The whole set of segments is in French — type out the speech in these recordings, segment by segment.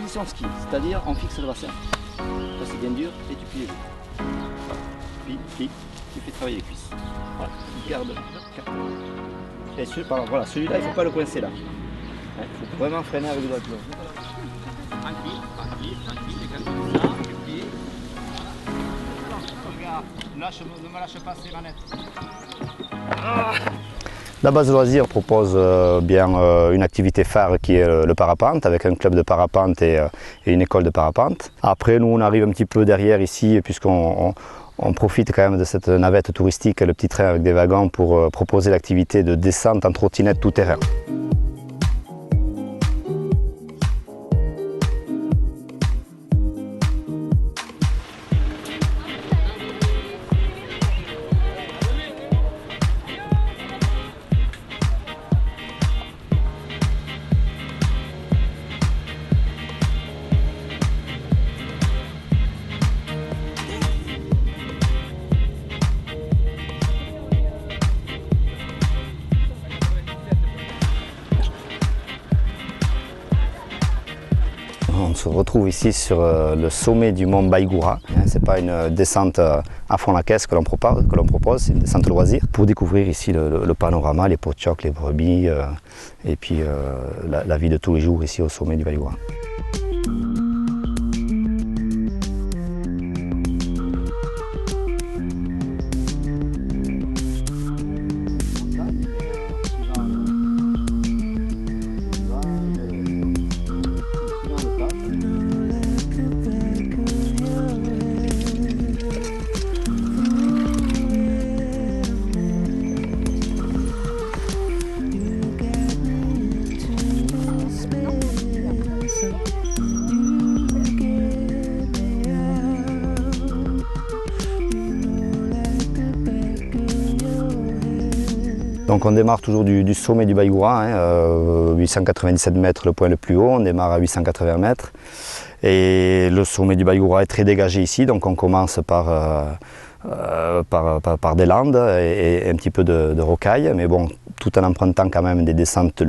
position ski, c'est-à-dire on fixe le bassin. Ça c'est bien dur et tu plies les genoux. Voilà. Plie, tu fais travailler les cuisses. Voilà. Garde. Et voilà, celui-là il ne faut pas le coincer là. Il faut vraiment freiner avec le doigt de pied. Tranquille, et quand tu fais ça, tu plies. Regarde, ne me lâche pas ces manettes. La base de loisirs propose une activité phare qui est le parapente, avec un club de parapente et une école de parapente. Après, nous, on arrive un petit peu derrière ici, puisqu'on profite quand même de cette navette touristique, le petit train avec des wagons, pour proposer l'activité de descente en trottinette tout terrain. On se retrouve ici sur le sommet du mont Baïgoura. Ce n'est pas une descente à fond la caisse que l'on propose, c'est une descente loisir pour découvrir ici le panorama, les potiocs, les brebis et puis la vie de tous les jours ici au sommet du Baïgoura. Donc on démarre toujours du sommet du Baïgoura, 897 mètres le point le plus haut, on démarre à 880 mètres. Et le sommet du Baïgoura est très dégagé ici, donc on commence par des landes et un petit peu de rocailles, mais bon, tout en empruntant quand même des descentes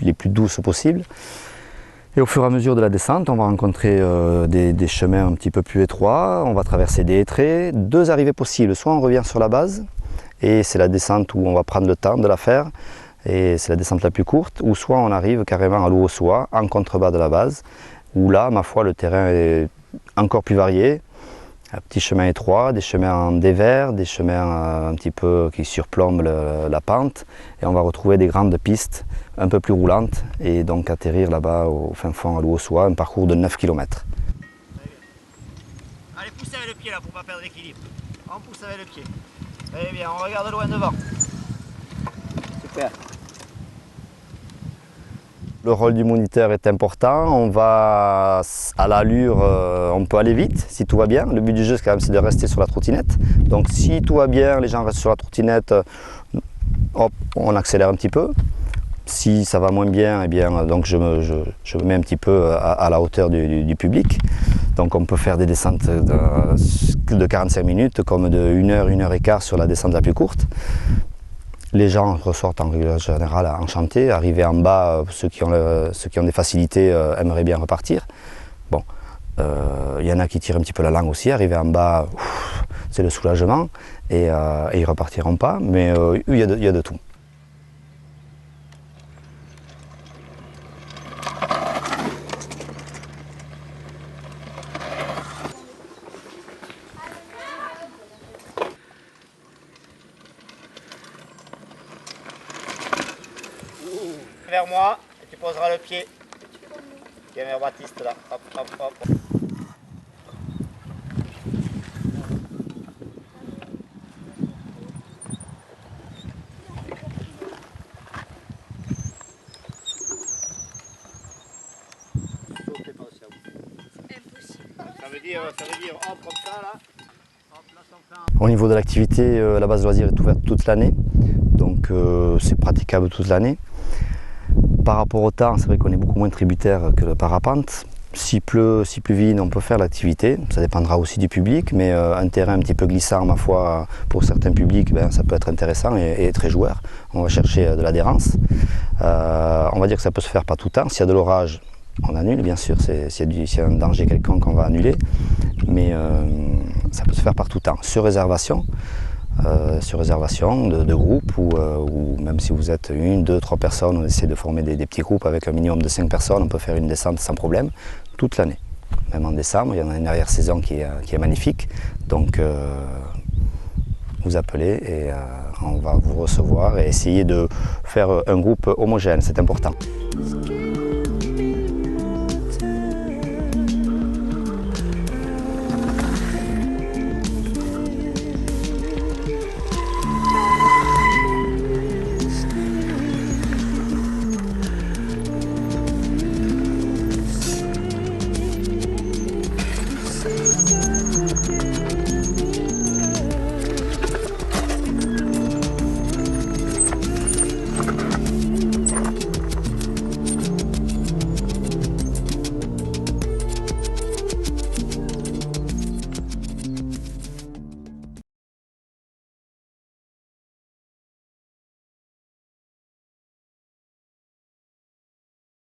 les plus douces possibles. Et au fur et à mesure de la descente, on va rencontrer des chemins un petit peu plus étroits, on va traverser des hêtraies, deux arrivées possibles, soit on revient sur la base, et c'est la descente où on va prendre le temps de la faire, et c'est la descente la plus courte, ou soit on arrive carrément à l'Ouossoua, en contrebas de la base, où là, ma foi, le terrain est encore plus varié. Un petit chemin étroit, des chemins en dévers, des chemins un petit peu qui surplombent la pente, et on va retrouver des grandes pistes un peu plus roulantes, et donc atterrir là-bas au fin fond à l'Ouossoua, un parcours de 9 km. Allez, poussez avec le pied là pour ne pas perdre l'équilibre. On pousse avec le pied. Allez bien, on regarde loin devant. Super. Le rôle du moniteur est important, on va à l'allure, on peut aller vite si tout va bien. Le but du jeu c'est de rester sur la trottinette. Donc si tout va bien, les gens restent sur la trottinette, hop, on accélère un petit peu. Si ça va moins bien, eh bien donc je me mets un petit peu à la hauteur du public. Donc on peut faire des descentes de 45 minutes comme de 1 heure, 1 heure et quart sur la descente la plus courte. Les gens ressortent en règle générale enchantés. Arrivés en bas, ceux qui ont des facilités aimeraient bien repartir. Bon, y en a qui tirent un petit peu la langue aussi. Arrivés en bas, c'est le soulagement et ils repartiront pas. Mais il y a de tout. Vers moi, et tu poseras le pied. Viens vers Baptiste là. Hop, hop, hop. Ça veut dire hop comme ça là. Hop, là, Au niveau de l'activité, la base de loisirs est ouverte toute l'année. Donc c'est praticable toute l'année. Par rapport au temps, c'est vrai qu'on est beaucoup moins tributaire que le parapente. S'il pluvine, on peut faire l'activité. Ça dépendra aussi du public, mais un terrain un petit peu glissant, ma foi, pour certains publics, ça peut être intéressant et très joueur. On va chercher de l'adhérence. On va dire que ça peut se faire pas tout le temps. S'il y a de l'orage, on annule, bien sûr, s'il y a un danger quelconque, on va annuler, mais ça peut se faire par tout temps, sur réservation de groupe, ou même si vous êtes 1, 2, 3 personnes, on essaie de former des petits groupes avec un minimum de 5 personnes, on peut faire une descente sans problème, toute l'année. Même en décembre, il y en a une arrière-saison qui est magnifique, donc vous appelez et on va vous recevoir et essayer de faire un groupe homogène, c'est important.